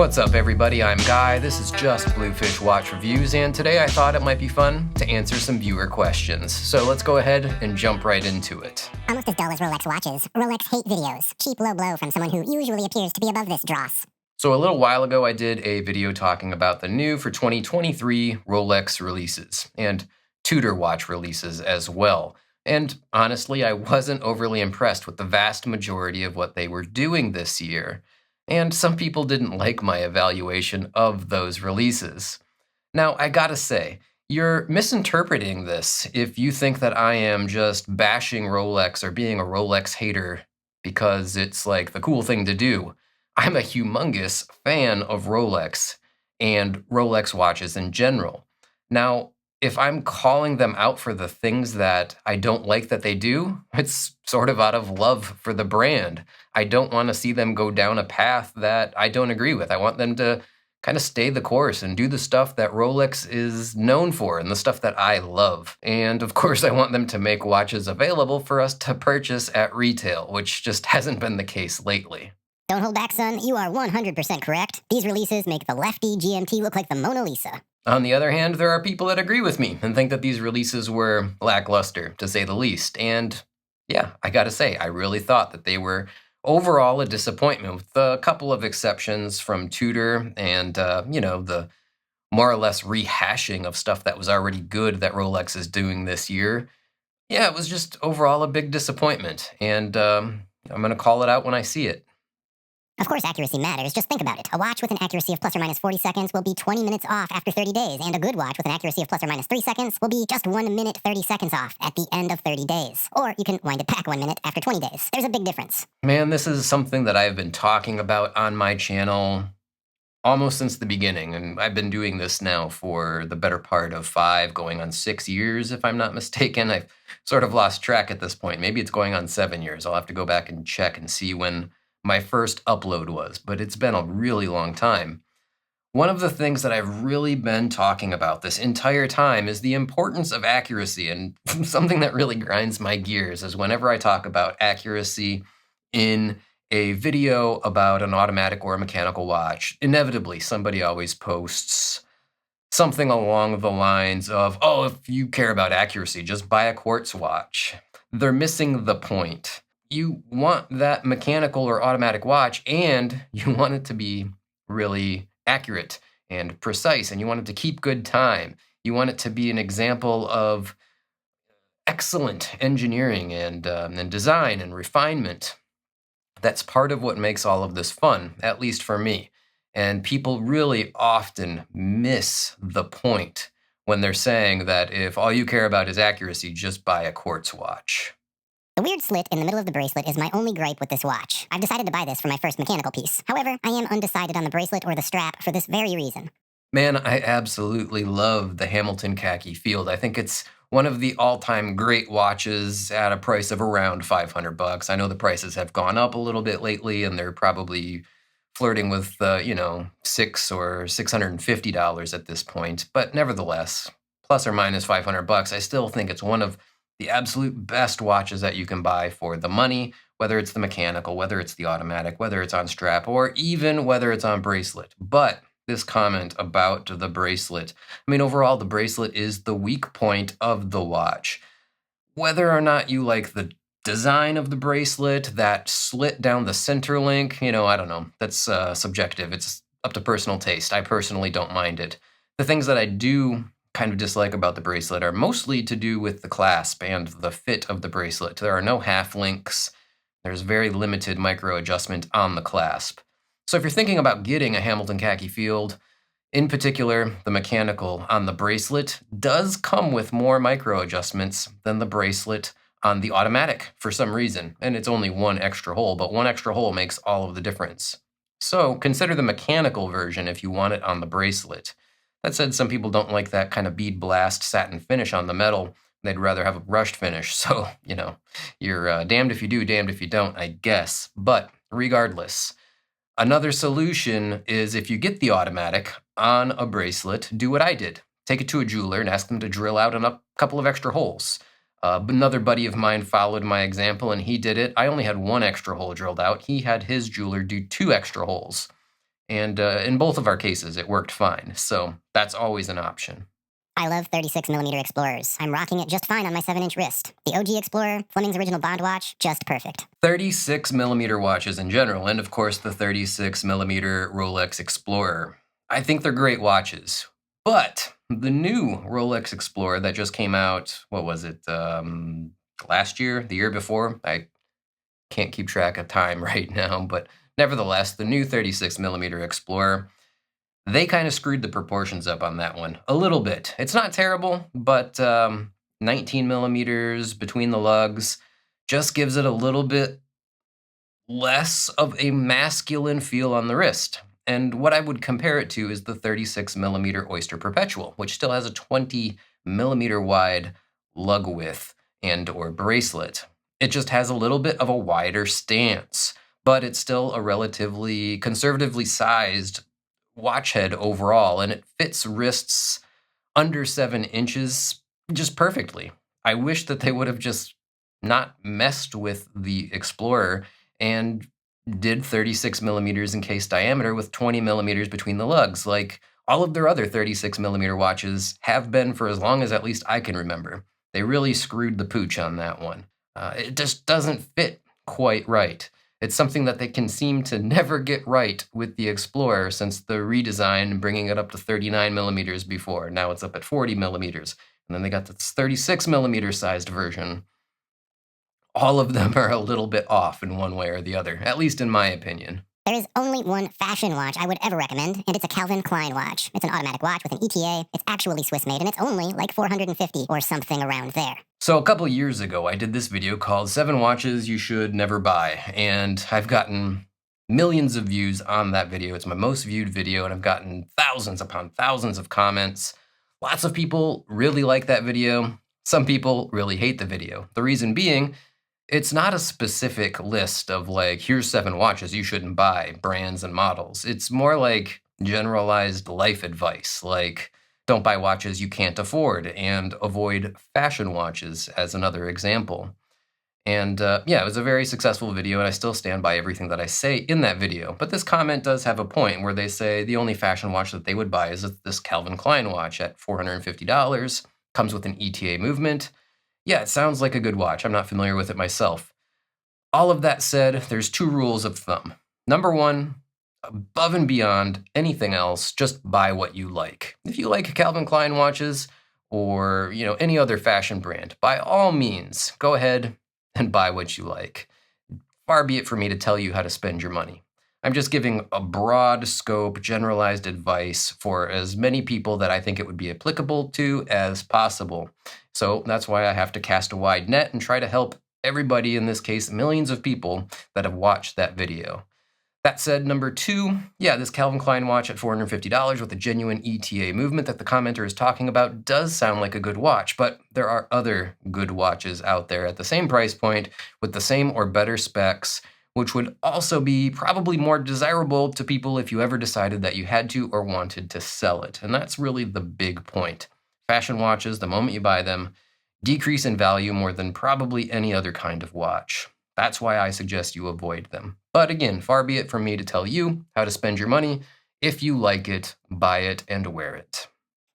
What's up, everybody? I'm Guy. This is JustBlueFish Watch Reviews, and today I thought it might be fun to answer some viewer questions. So let's go ahead and jump right into it. Almost as dull as Rolex watches. Rolex hate videos. Cheap low blow from someone who usually appears to be above this dross. So a little while ago, I did a video talking about the new for 2023 Rolex releases and Tudor watch releases as well. And honestly, I wasn't overly impressed with the vast majority of what they were doing this year. And some people didn't like my evaluation of those releases. Now, I gotta say, you're misinterpreting this if you think that I am just bashing Rolex or being a Rolex hater because it's like the cool thing to do. I'm a humongous fan of Rolex and Rolex watches in general. Now, if I'm calling them out for the things that I don't like that they do, it's sort of out of love for the brand. I don't want to see them go down a path that I don't agree with. I want them to kind of stay the course and do the stuff that Rolex is known for and the stuff that I love. And of course, I want them to make watches available for us to purchase at retail, which just hasn't been the case lately. Don't hold back, son. You are 100% correct. These releases make the lefty GMT look like the Mona Lisa. On the other hand, there are people that agree with me and think that these releases were lackluster, to say the least. And yeah, I gotta say, I really thought that they were overall a disappointment, with a couple of exceptions from Tudor and, the more or less rehashing of stuff that was already good that Rolex is doing this year. Yeah, it was just overall a big disappointment. And I'm gonna call it out when I see it. Of course, accuracy matters. Just think about it. A watch with an accuracy of plus or minus 40 seconds will be 20 minutes off after 30 days, and a good watch with an accuracy of plus or minus 3 seconds will be just 1 minute 30 seconds off at the end of 30 days. Or you can wind it back 1 minute after 20 days. There's a big difference. Man, this is something that I've been talking about on my channel almost since the beginning, and I've been doing this now for the better part of 5, going on 6 years, if I'm not mistaken. I've sort of lost track at this point. Maybe it's going on 7 years. I'll have to go back and check and see when my first upload was, but it's been a really long time. One of the things that I've really been talking about this entire time is the importance of accuracy, and something that really grinds my gears is whenever I talk about accuracy in a video about an automatic or a mechanical watch, inevitably somebody always posts something along the lines of, oh, if you care about accuracy, just buy a quartz watch. They're missing the point. You want that mechanical or automatic watch, and you want it to be really accurate and precise, and you want it to keep good time. You want it to be an example of excellent engineering and design and refinement. That's part of what makes all of this fun, at least for me. And people really often miss the point when they're saying that if all you care about is accuracy, just buy a quartz watch. The weird slit in the middle of the bracelet is my only gripe with this watch. I've decided to buy this for my first mechanical piece. However, I am undecided on the bracelet or the strap for this very reason. Man, I absolutely love the Hamilton Khaki Field. I think it's one of the all-time great watches at a price of around $500. I know the prices have gone up a little bit lately, and they're probably flirting with, $600 or $650 at this point. But nevertheless, plus or minus $500, I still think it's one of the absolute best watches that you can buy for the money, whether it's the mechanical, whether it's the automatic, whether it's on strap, or even whether it's on bracelet. But this comment about the bracelet, overall, the bracelet is the weak point of the watch. Whether or not you like the design of the bracelet, that slit down the center link, I don't know. That's subjective. It's up to personal taste. I personally don't mind it. The things that I do kind of dislike about the bracelet are mostly to do with the clasp and the fit of the bracelet. There are no half links. There's very limited micro adjustment on the clasp. So if you're thinking about getting a Hamilton Khaki Field, in particular, the mechanical on the bracelet does come with more micro adjustments than the bracelet on the automatic for some reason. And it's only one extra hole, but one extra hole makes all of the difference. So consider the mechanical version if you want it on the bracelet. That said, some people don't like that kind of bead blast satin finish on the metal. They'd rather have a brushed finish. So, you're damned if you do, damned if you don't, I guess. But regardless, another solution is if you get the automatic on a bracelet, do what I did. Take it to a jeweler and ask them to drill out a couple of extra holes. Another buddy of mine followed my example, and he did it. I only had one extra hole drilled out. He had his jeweler do 2 extra holes. And in both of our cases, it worked fine. So that's always an option. I love 36mm Explorers. I'm rocking it just fine on my 7-inch wrist. The OG Explorer, Fleming's original Bond watch, just perfect. 36mm watches in general, and of course the 36mm Rolex Explorer. I think they're great watches. But the new Rolex Explorer that just came out, what was it, last year, the year before? I can't keep track of time right now, but nevertheless, the new 36mm Explorer, they kind of screwed the proportions up on that one a little bit. It's not terrible, but 19 millimeters between the lugs just gives it a little bit less of a masculine feel on the wrist. And what I would compare it to is the 36mm Oyster Perpetual, which still has a 20mm wide lug width and or bracelet. It just has a little bit of a wider stance, but it's still a relatively conservatively sized watch head overall, and it fits wrists under 7 inches just perfectly. I wish that they would have just not messed with the Explorer and did 36 millimeters in case diameter with 20 millimeters between the lugs, like all of their other 36mm watches have been for as long as at least I can remember. They really screwed the pooch on that one. It just doesn't fit quite right. It's something that they can seem to never get right with the Explorer since the redesign and bringing it up to 39 millimeters before. Now it's up at 40 millimeters. And then they got this 36 millimeter sized version. All of them are a little bit off in one way or the other, at least in my opinion. There is only one fashion watch I would ever recommend, and it's a Calvin Klein watch. It's an automatic watch with an ETA. It's actually Swiss-made, and it's only like $450 or something around there. So a couple years ago, I did this video called 7 Watches You Should Never Buy, and I've gotten millions of views on that video. It's my most viewed video, and I've gotten thousands upon thousands of comments. Lots of people really like that video. Some people really hate the video. The reason being, it's not a specific list of like, here's 7 watches you shouldn't buy, brands and models. It's more like generalized life advice, like don't buy watches you can't afford and avoid fashion watches as another example. And yeah, it was a very successful video, and I still stand by everything that I say in that video. But this comment does have a point where they say the only fashion watch that they would buy is this Calvin Klein watch at $450, comes with an ETA movement. Yeah, it sounds like a good watch. I'm not familiar with it myself. All of that said, there's 2 rules of thumb. Number 1, above and beyond anything else, just buy what you like. If you like Calvin Klein watches or, any other fashion brand, by all means, go ahead and buy what you like. Far be it for me to tell you how to spend your money. I'm just giving a broad scope, generalized advice for as many people that I think it would be applicable to as possible. So that's why I have to cast a wide net and try to help everybody, in this case, millions of people that have watched that video. That said, number 2, yeah, this Calvin Klein watch at $450 with a genuine ETA movement that the commenter is talking about does sound like a good watch, but there are other good watches out there at the same price point with the same or better specs, which would also be probably more desirable to people if you ever decided that you had to or wanted to sell it. And that's really the big point. Fashion watches, the moment you buy them, decrease in value more than probably any other kind of watch. That's why I suggest you avoid them. But again, far be it from me to tell you how to spend your money. If you like it, buy it and wear it.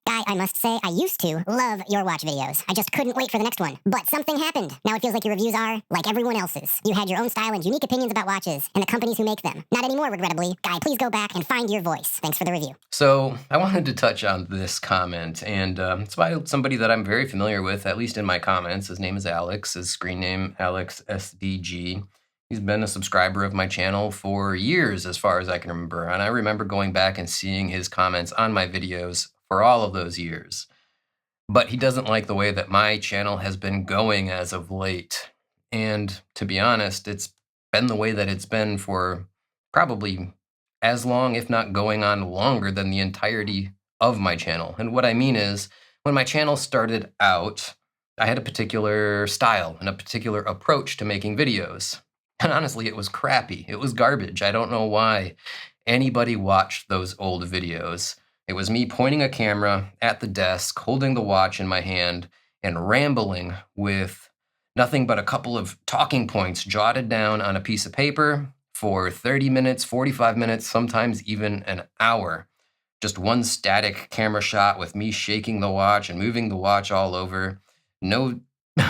Guy, I must say, I used to love your watch videos. I just couldn't wait for the next one. But something happened. Now it feels like your reviews are like everyone else's. You had your own style and unique opinions about watches and the companies who make them. Not anymore, regrettably. Guy, please go back and find your voice. Thanks for the review. So I wanted to touch on this comment, and it's by somebody that I'm very familiar with, at least in my comments. His name is Alex. His screen name, Alex SDG. He's been a subscriber of my channel for years, as far as I can remember. And I remember going back and seeing his comments on my videos for all of those years. But he doesn't like the way that my channel has been going as of late. And to be honest, it's been the way that it's been for probably as long, if not going on longer than the entirety of my channel. And what I mean is, when my channel started out, I had a particular style and a particular approach to making videos. And honestly, it was crappy. It was garbage. I don't know why anybody watched those old videos. It was me pointing a camera at the desk, holding the watch in my hand, and rambling with nothing but a couple of talking points jotted down on a piece of paper, for 30 minutes, 45 minutes, sometimes even an hour. Just one static camera shot with me shaking the watch and moving the watch all over. No,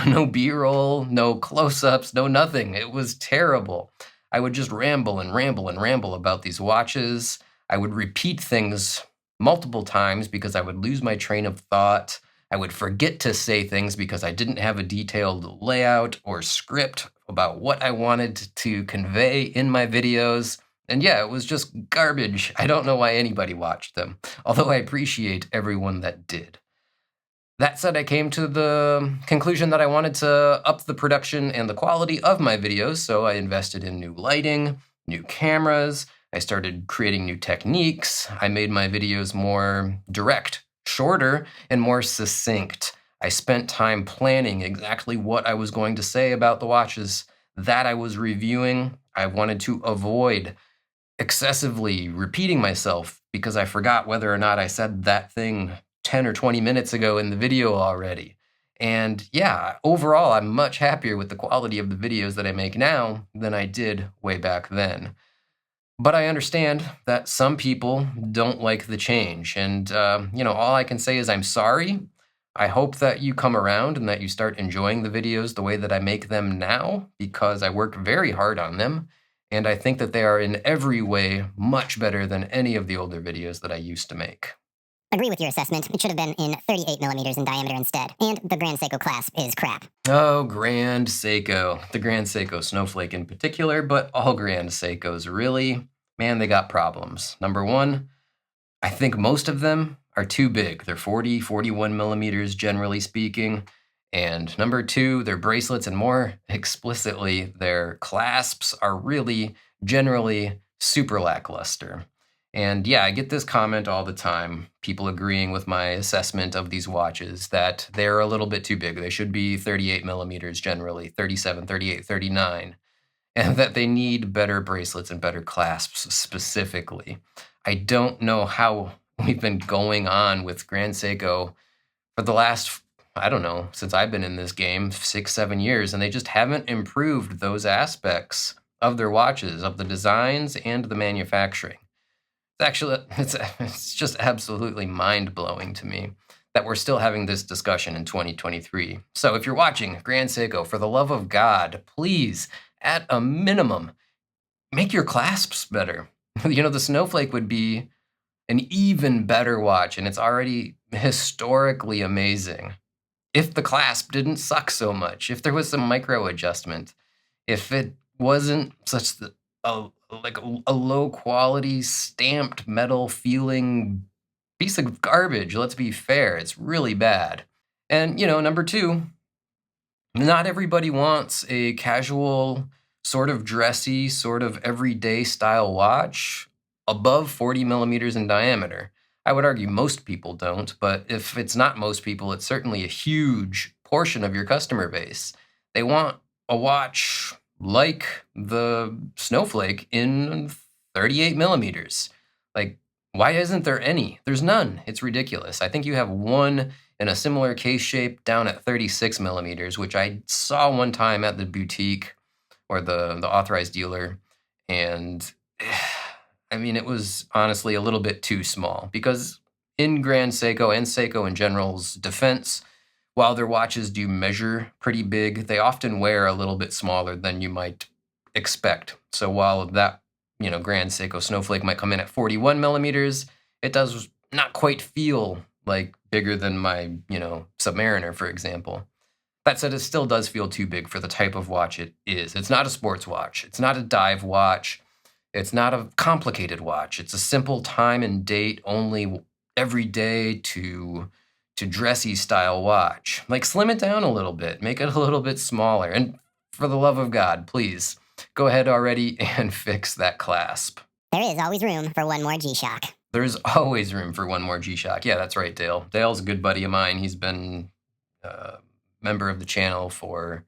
no B-roll, no close-ups, no nothing. It was terrible. I would just ramble and ramble and ramble about these watches. I would repeat things multiple times because I would lose my train of thought. I would forget to say things because I didn't have a detailed layout or script about what I wanted to convey in my videos. And yeah, it was just garbage. I don't know why anybody watched them, although I appreciate everyone that did. That said, I came to the conclusion that I wanted to up the production and the quality of my videos, so I invested in new lighting, new cameras. I started creating new techniques. I made my videos more direct, shorter, and more succinct. I spent time planning exactly what I was going to say about the watches that I was reviewing. I wanted to avoid excessively repeating myself because I forgot whether or not I said that thing 10 or 20 minutes ago in the video already. And yeah, overall, I'm much happier with the quality of the videos that I make now than I did way back then. But I understand that some people don't like the change. And, all I can say is I'm sorry. I hope that you come around and that you start enjoying the videos the way that I make them now, because I work very hard on them. And I think that they are in every way much better than any of the older videos that I used to make. Agree with your assessment. It should have been in 38 millimeters in diameter instead. And the Grand Seiko clasp is crap. Oh, Grand Seiko. The Grand Seiko Snowflake in particular, but all Grand Seikos really, man, they got problems. Number one, I think most of them are too big. They're 40, 41 millimeters, generally speaking. And number two, their bracelets, and more explicitly, their clasps are really generally super lackluster. And yeah, I get this comment all the time, people agreeing with my assessment of these watches that they're a little bit too big. They should be 38 millimeters generally, 37, 38, 39, and that they need better bracelets and better clasps specifically. I don't know how we've been going on with Grand Seiko for the last, I don't know, since I've been in this game, 6, 7 years, and they just haven't improved those aspects of their watches, of the designs and the manufacturing. It's just absolutely mind-blowing to me that we're still having this discussion in 2023. So if you're watching Grand Seiko, for the love of God, please, at a minimum, make your clasps better. The Snowflake would be an even better watch, and it's already historically amazing. If the clasp didn't suck so much, if there was some micro adjustment, if it wasn't such a low quality stamped metal feeling piece of garbage. Let's be fair, it's really bad. And number two, not everybody wants a casual, sort of dressy, sort of everyday style watch above 40 millimeters in diameter. I would argue most people don't, but if it's not most people, it's certainly a huge portion of your customer base. They want a watch like the Snowflake in 38 millimeters. Like, why isn't there any? There's none. It's ridiculous. I think you have one in a similar case shape down at 36 millimeters, which I saw one time at the boutique or the authorized dealer. And I mean, it was honestly a little bit too small, because in Grand Seiko and Seiko in general's defense, while their watches do measure pretty big, they often wear a little bit smaller than you might expect. So while that, Grand Seiko Snowflake might come in at 41 millimeters, it does not quite feel like bigger than my, Submariner, for example. That said, it still does feel too big for the type of watch it is. It's not a sports watch. It's not a dive watch. It's not a complicated watch. It's a simple time and date only every day to dressy style watch. Like, slim it down a little bit, make it a little bit smaller. And for the love of God, please go ahead already and fix that clasp. There is always room for one more G-Shock. There's always room for one more G-Shock. Yeah, that's right, Dale. Dale's a good buddy of mine. He's been a member of the channel for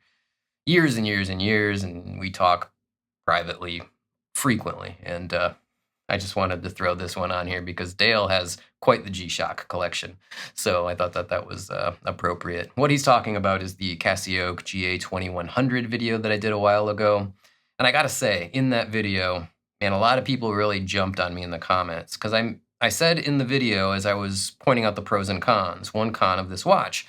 years and years and years, and we talk privately frequently. And I just wanted to throw this one on here because Dale has quite the G-Shock collection. So I thought that was appropriate. What he's talking about is the Casio GA2100 video that I did a while ago. And I gotta say, in that video, man, a lot of people really jumped on me in the comments because I said in the video, as I was pointing out the pros and cons, one con of this watch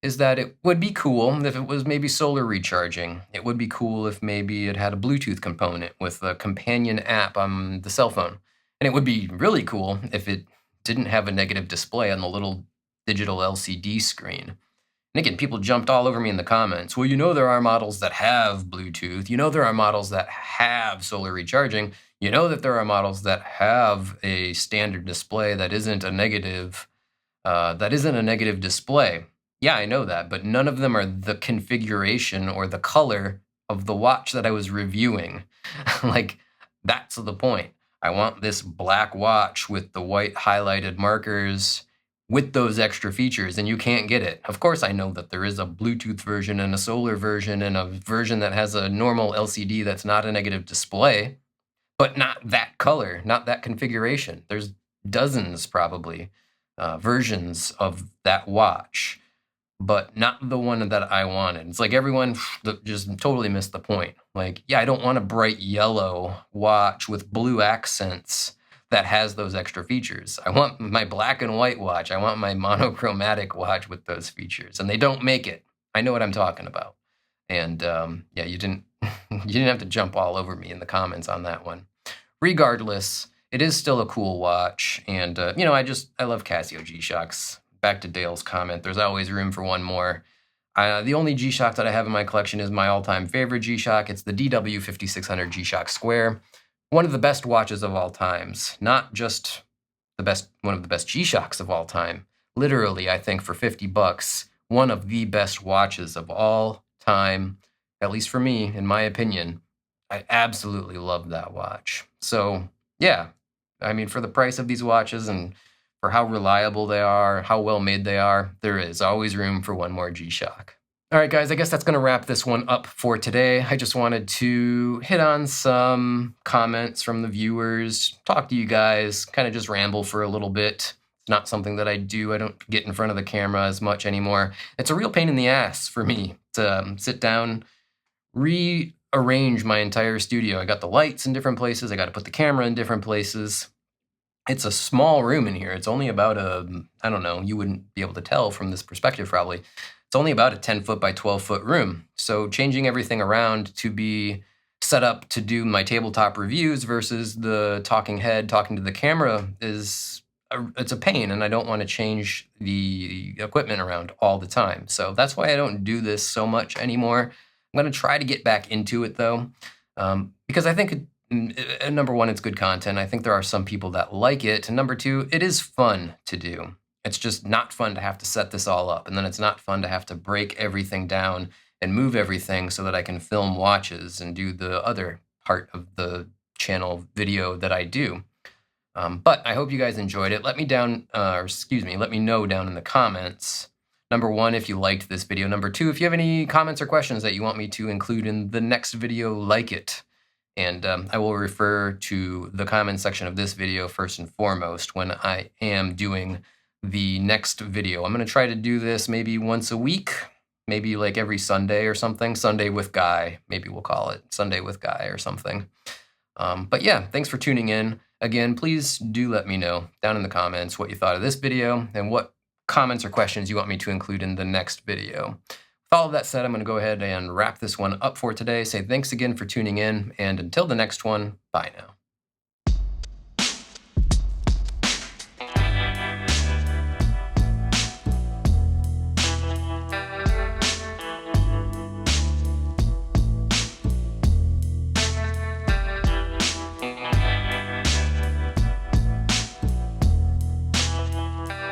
is that it would be cool if it was maybe solar recharging. It would be cool if maybe it had a Bluetooth component with a companion app on the cell phone. And it would be really cool if it didn't have a negative display on the little digital LCD screen. And again, people jumped all over me in the comments. Well, you know there are models that have Bluetooth. You know there are models that have solar recharging. You know that there are models that have a standard display that isn't a negative display. Yeah, I know that, but none of them are the configuration or the color of the watch that I was reviewing. Like, that's the point. I want this black watch with the white highlighted markers with those extra features, and you can't get it. Of course, I know that there is a Bluetooth version and a solar version and a version that has a normal LCD that's not a negative display, but not that color, not that configuration. There's dozens, probably, versions of that watch, but not the one that I wanted. It's like everyone just totally missed the point. Like, yeah, I don't want a bright yellow watch with blue accents that has those extra features. I want my black and white watch. I want my monochromatic watch with those features, and they don't make it. I know what I'm talking about. And yeah, you didn't have to jump all over me in the comments on that one. Regardless, it is still a cool watch, and you know, I love Casio G-Shocks. Back to Dale's comment, there's always room for one more. The only G-Shock that I have in my collection is my all-time favorite G-Shock. It's the DW 5600 G-Shock Square. One of the best watches of all times, not just one of the best G-Shocks of all time. Literally, I think for $50, one of the best watches of all time, at least for me, in my opinion. I absolutely love that watch. So yeah, I mean, for the price of these watches and for how reliable they are, how well made they are, there is always room for one more G-Shock. All right, guys, I guess that's going to wrap this one up for today. I just wanted to hit on some comments from the viewers, talk to you guys, kind of just ramble for a little bit. It's not something that I do. I don't get in front of the camera as much anymore. It's a real pain in the ass for me to sit down, rearrange my entire studio. I got the lights in different places. I got to put the camera in different places. It's a small room in here. It's only about I don't know, you wouldn't be able to tell from this perspective probably. It's only about a 10-foot by 12-foot room. So changing everything around to be set up to do my tabletop reviews versus the talking head talking to the camera it's a pain, and I don't want to change the equipment around all the time. So that's why I don't do this so much anymore. I'm going to try to get back into it, though, because I think number one, it's good content. I think there are some people that like it. And number two, it is fun to do. It's just not fun to have to set this all up. And then it's not fun to have to break everything down and move everything so that I can film watches and do the other part of the channel video that I do. But I hope you guys enjoyed it. Let me know down in the comments. Number one, if you liked this video. Number two, if you have any comments or questions that you want me to include in the next video, like it. And I will refer to the comment section of this video first and foremost when I am doing the next video. I'm going to try to do this maybe once a week, maybe like every Sunday or something. Sunday with Guy, maybe we'll call it Sunday with Guy or something. But yeah, thanks for tuning in. Again, please do let me know down in the comments what you thought of this video and what comments or questions you want me to include in the next video. With all of that said, I'm going to go ahead and wrap this one up for today. Say thanks again for tuning in, and until the next one, bye now.